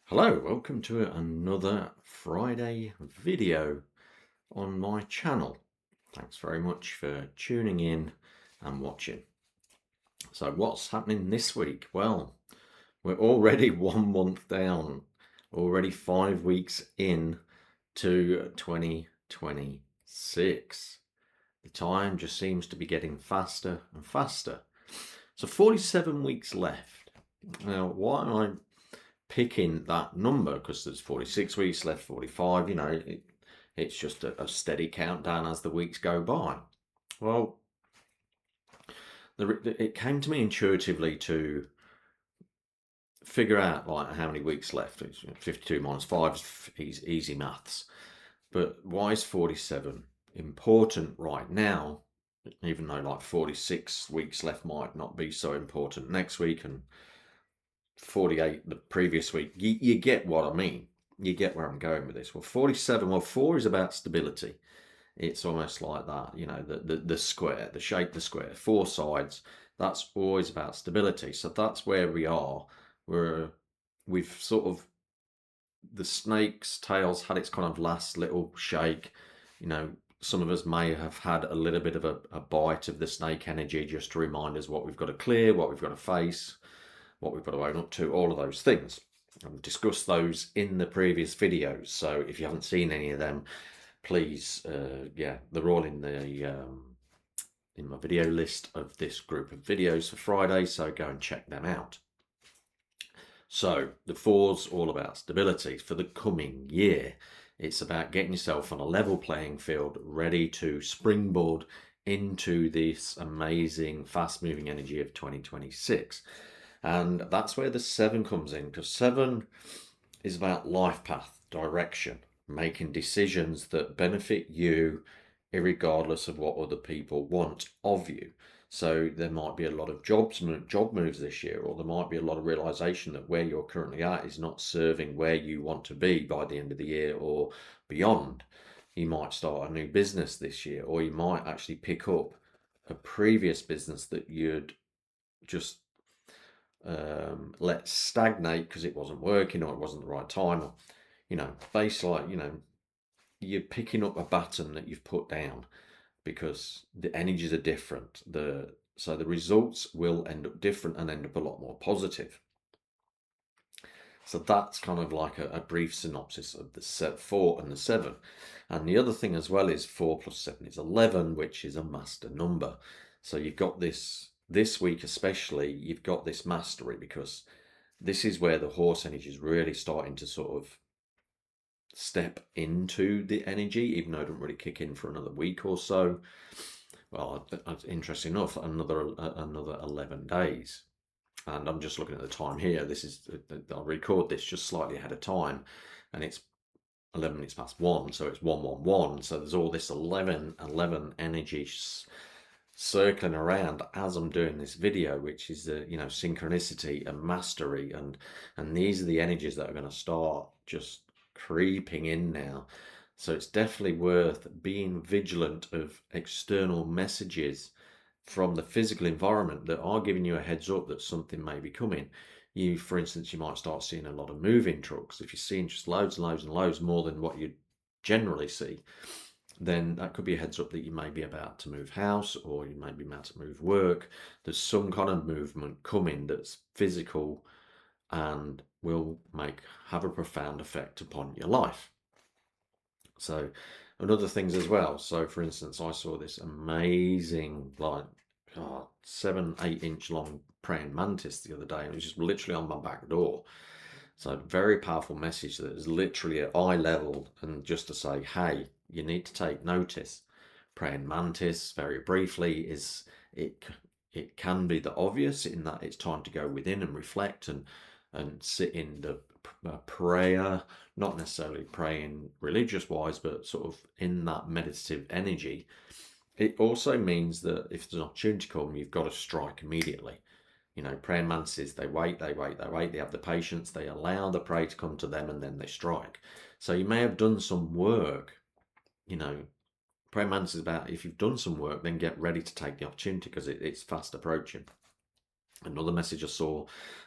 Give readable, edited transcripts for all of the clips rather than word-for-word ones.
Hello, welcome to another Friday video on my channel. Thanks very much for tuning in and watching. So what's happening this week? Well, we're already 1 month down, already 5 weeks in to 2026. The time just seems to be getting faster and faster. So 47 weeks left. Now, why am I picking that number? Because there's 46 weeks left, 45, it's just a steady countdown as the weeks go by. Well, it came to me intuitively to figure out like how many weeks left. It's 52 minus 5 is easy maths. But why is 47 important right now, even though like 46 weeks left might not be so important next week, and 48 the previous week? You get what I mean. You get where I'm going with this. Well, 47, well, 4 is about stability. It's almost like that, the square, the shape of the square, 4 sides. That's always about stability. So that's where we are. We've sort of, the snake's tail's had its kind of last little shake. Some of us may have had a little bit of a bite of the snake energy just to remind us what we've got to clear, what we've got to face, what we've got to own up to, all of those things. I've discussed those in the previous videos, so if you haven't seen any of them, please, they're all in my video list of this group of videos for Friday, so go and check them out. So the 4's all about stability for the coming year. It's about getting yourself on a level playing field, ready to springboard into this amazing fast moving energy of 2026. And that's where the 7 comes in, because 7 is about life path, direction, making decisions that benefit you irregardless of what other people want of you. So there might be a lot of job moves this year, or there might be a lot of realization that where you're currently at is not serving where you want to be by the end of the year or beyond. You might start a new business this year, or you might actually pick up a previous business that you'd just let stagnate because it wasn't working or it wasn't the right time, or basically, you're picking up a baton that you've put down because the energies are different. So the results will end up different and end up a lot more positive. So that's kind of like a brief synopsis of the 4 and the 7. And the other thing as well is 4 plus 7 is 11, which is a master number. So you've got this week especially, you've got this mastery, because this is where the horse energy is really starting to sort of step into the energy, even though it doesn't really kick in for another week or so. Well, interesting enough, another 11 days. And I'm just looking at the time here. I'll record this just slightly ahead of time, and it's 11 minutes past 1, so it's 111. So there's all this 11 energy circling around as I'm doing this video, which is the synchronicity and mastery, and these are the energies that are going to start just creeping in now. So it's definitely worth being vigilant of external messages from the physical environment that are giving you a heads up that something may be coming. For instance, you might start seeing a lot of moving trucks. If you're seeing just loads and loads and loads more than what you generally see, then that could be a heads up that you may be about to move house, or you may be about to move work. There's some kind of movement coming that's physical and will have a profound effect upon your life. So, and other things as well. So, for instance, I saw this amazing, like, 7-8 inch long praying mantis the other day, and it was just literally on my back door. So, very powerful message that is literally at eye level, and just to say, hey, you need to take notice. Praying mantis, very briefly, is it can be the obvious in that it's time to go within and reflect and sit in the prayer, not necessarily praying religious wise, but sort of in that meditative energy. It also means that if there's an opportunity come, you've got to strike immediately. Praying mantises, they wait, they have the patience, they allow the prey to come to them, and then they strike. So you may have done some work. Praying mantis is about, if you've done some work, then get ready to take the opportunity, because it's fast approaching. Another message I saw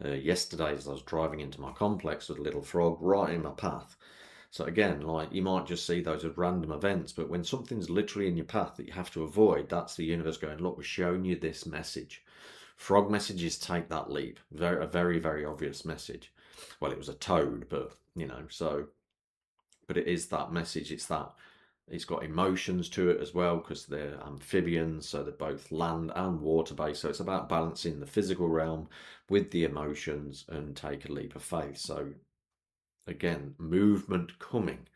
yesterday as I was driving into my complex was a little frog right in my path. So again, like you might just see those as random events, but when something's literally in your path that you have to avoid, that's the universe going, look, we're showing you this message. Frog messages take that leap. A very, very obvious message. Well, it was a toad, but but it is that message. It's got emotions to it as well because they're amphibians, so they're both land and water based. So it's about balancing the physical realm with the emotions and take a leap of faith. So again, movement coming.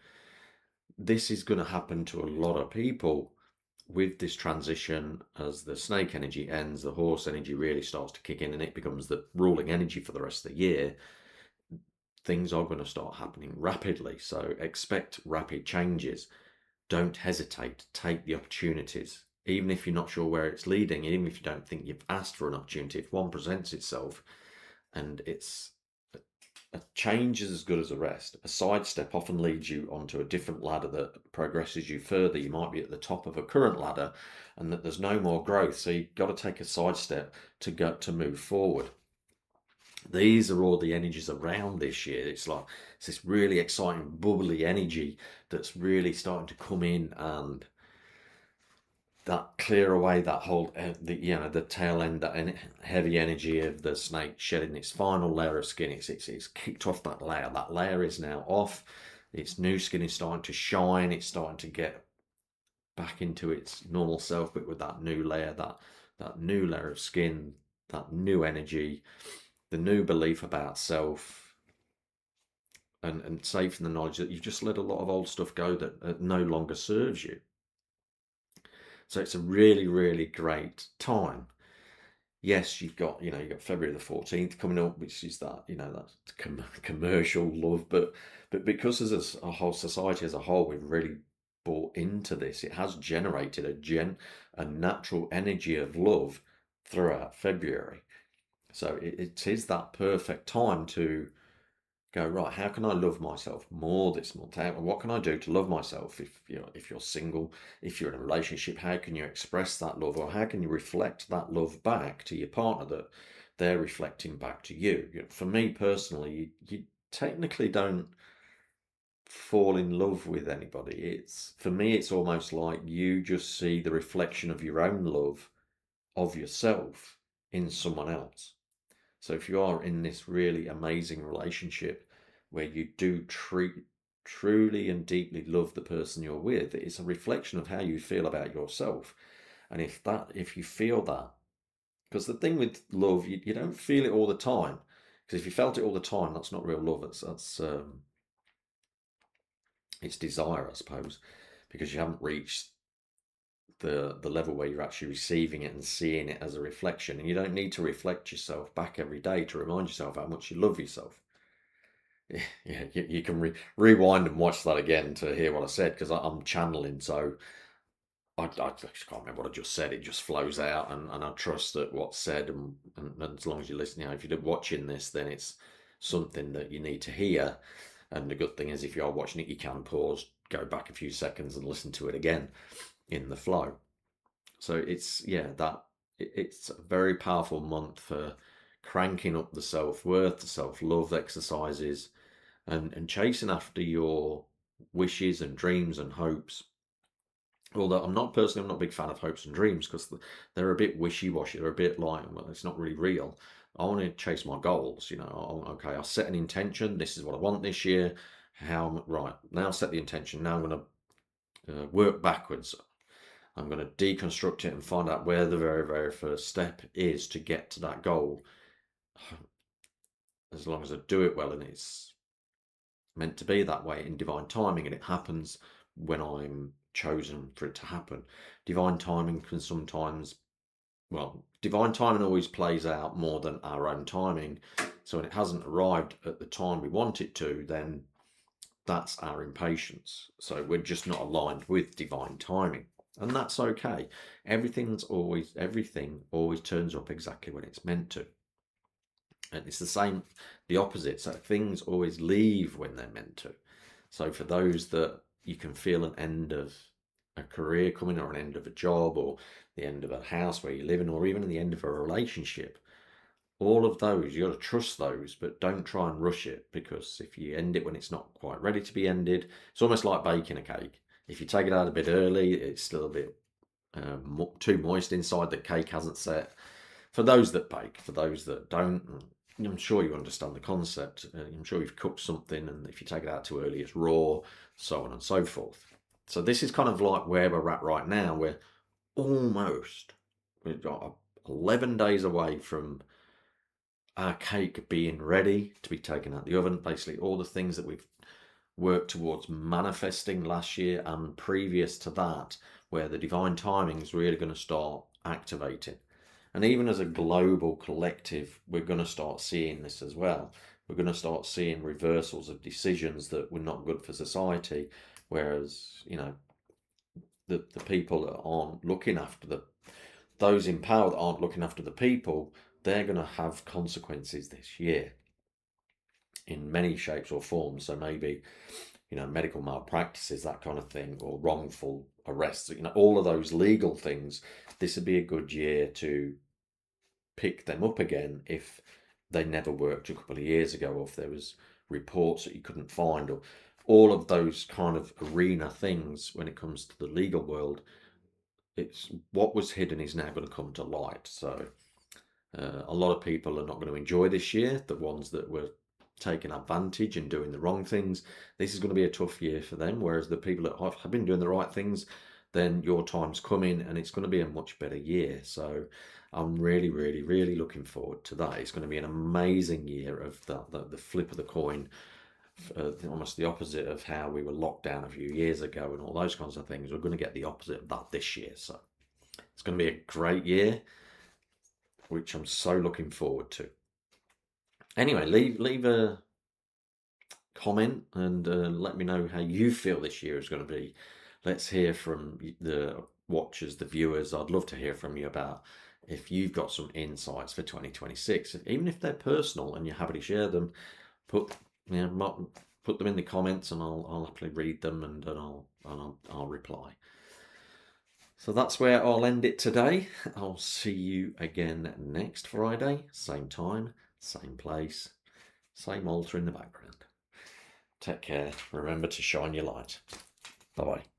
This is going to happen to a lot of people with this transition. As the snake energy ends, the horse energy really starts to kick in and it becomes the ruling energy for the rest of the year. Things are going to start happening rapidly, so expect rapid changes. Don't hesitate, take the opportunities. Even if you're not sure where it's leading, even if you don't think you've asked for an opportunity, if one presents itself and it's a change is as good as a rest. A sidestep often leads you onto a different ladder that progresses you further. You might be at the top of a current ladder and that there's no more growth. So you've got to take a sidestep to move forward. These are all the energies around this year. It's this really exciting, bubbly energy that's really starting to come in and that clear away that whole the tail end, that heavy energy of the snake shedding its final layer of skin. It's kicked off that layer. That layer is now off. Its new skin is starting to shine. It's starting to get back into its normal self, but with that new layer, that new layer of skin, that new energy, the new belief about self, and safe in the knowledge that you've just let a lot of old stuff go that no longer serves you. So it's a really, really great time. Yes, you've got February the 14th coming up, which is that commercial love, but because as a whole society as a whole, we've really bought into this. It has generated a natural energy of love throughout February. So it is that perfect time to go, right, how can I love myself more this month? What can I do to love myself? If you're single, if you're in a relationship, how can you express that love, or how can you reflect that love back to your partner that they're reflecting back to you? For me personally, you technically don't fall in love with anybody. It's for me, it's almost like you just see the reflection of your own love of yourself in someone else. So if you are in this really amazing relationship where you do truly and deeply love the person you're with, it's a reflection of how you feel about yourself. And if you feel that, because the thing with love, you don't feel it all the time. Because if you felt it all the time, that's not real love. It's desire, I suppose, because you haven't reached the level where you're actually receiving it and seeing it as a reflection. And you don't need to reflect yourself back every day to remind yourself how much you love yourself. Yeah, you can rewind and watch that again to hear what I said because I'm channeling. So I just can't remember what I just said. It just flows out, and I trust that what's said, and as long as you're listening, if you're watching this, then it's something that you need to hear. And the good thing is, if you are watching it, you can pause, go back a few seconds, and listen to it again in the flow. So it's a very powerful month for cranking up the self-worth, the self-love exercises, and chasing after your wishes and dreams and hopes. Although I'm not a big fan of hopes and dreams because they're a bit wishy-washy. They're a bit like, well, it's not really real. I want to chase my goals. Okay, I set an intention. This is what I want this year. Right, now set the intention. Now I'm going to work backwards. I'm going to deconstruct it and find out where the very, very first step is to get to that goal. As long as I do it well and it's meant to be that way in divine timing, and it happens when I'm chosen for it to happen. Divine timing can sometimes, well, divine timing always plays out more than our own timing. So when it hasn't arrived at the time we want it to, then that's our impatience. So we're just not aligned with divine timing. And that's okay. Everything always turns up exactly when it's meant to. And it's the opposite. So things always leave when they're meant to. So for those that you can feel an end of a career coming, or an end of a job, or the end of a house where you live in, or even the end of a relationship, all of those, you got to trust those, but don't try and rush it, because if you end it when it's not quite ready to be ended, it's almost like baking a cake. If you take it out a bit early, it's still a bit too moist inside, the cake hasn't set. For those that bake, for those that don't, I'm sure you understand the concept. I'm sure you've cooked something, and if you take it out too early, it's raw, so on and so forth. So this is kind of like where we're at right now. We've got 11 days away from our cake being ready to be taken out the oven. Basically, all the things that we've worked towards manifesting last year and previous to that, where the divine timing is really going to start activating. And even as a global collective, we're going to start seeing this as well. We're going to start seeing reversals of decisions that were not good for society. Whereas, the people that aren't looking after those in power that aren't looking after the people, they're going to have consequences this year in many shapes or forms. So maybe, medical malpractices, that kind of thing, or wrongful arrests, all of those legal things. This would be a good year to pick them up again if they never worked a couple of years ago, or if there was reports that you couldn't find, or all of those kind of arena things. When it comes to the legal world, it's what was hidden is now going to come to light. So a lot of people are not going to enjoy this year, the ones that were taking advantage and doing the wrong things. This is going to be a tough year for them, whereas the people that have been doing the right things, then your time's coming and it's going to be a much better year. So I'm really, really, really looking forward to that. It's going to be an amazing year of the flip of the coin, almost the opposite of how we were locked down a few years ago and all those kinds of things. We're going to get the opposite of that this year. So it's going to be a great year, which I'm so looking forward to. Anyway, leave a comment and let me know how you feel this year is going to be. Let's hear from the watchers, the viewers. I'd love to hear from you about if you've got some insights for 2026, even if they're personal and you're happy to share them. Put them in the comments, and I'll happily read them, and I'll reply. So that's where I'll end it today. I'll see you again next Friday, same time, same place, same altar in the background. Take care. Remember to shine your light. Bye-bye.